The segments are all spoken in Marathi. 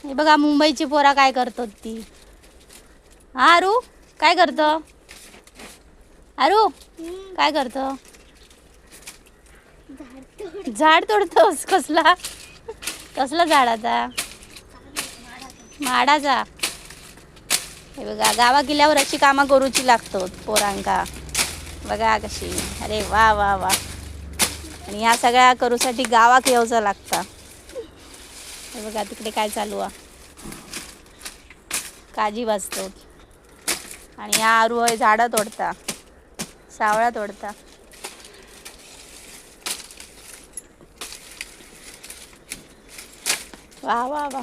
हे बघा मुंबईची पोरा काय करतात ती. हा आरू काय करतो? आरू काय करतो? झाड तोडतोस. कसला कसला झाडाचा? माडाचा. हे बघा गावा गेल्यावर अशी कामं करूची लागतात पोरांका. बघा कशी. अरे वा वा वा. आणि ह्या सगळ्या करूसाठी गावाक यावचं लागतं. हे बघा तिकडे काय चालू आहे. काजी वाजतो. आणि या आरू होय झाडं तोडता. सावळा तोडता. वा वा वा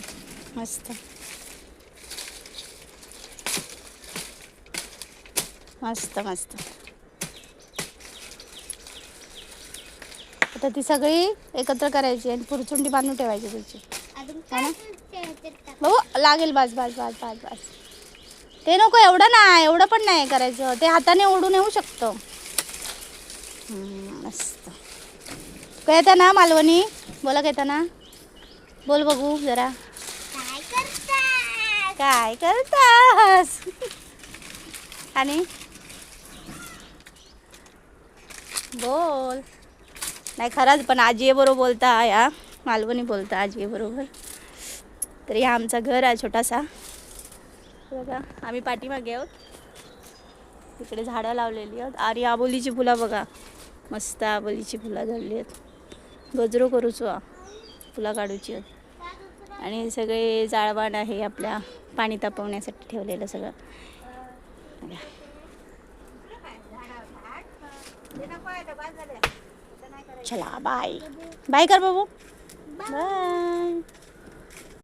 मस्त मस्त मस्त. आता ती सगळी एकत्र करायची आणि पुरचुंडी बांधून ठेवायची त्याची. बाबू लागेल. बस बस बस बस बस. ते नको एवढं नाही. एवढं पण नाही करायचं. ते हाताने ओढून येऊ शकतो. मस्त. काय येतं ना मालवणी? बोला काय येतं ना? बोल बघू जरा. काय करतास? आणि बोल. नाही खरंच पण आजी बरोबर बोलता या मालवणी बोलता आजी बरोबर. तर हा आमचा घर आहे छोटासा. बघा आम्ही पाठीमागे आहोत. तिकडे झाडं लावलेली आहेत. आणि आबोलीची फुलं बघा मस्त आबोलीची फुलं झालेली आहेत. गजरो करूचो फुलं काढूची आहेत. आणि सगळे जाळवाण आहे आपल्या पाणी तापवण्यासाठी ठेवलेलं सगळं. चला बाय बाय कर बाबू. बाय.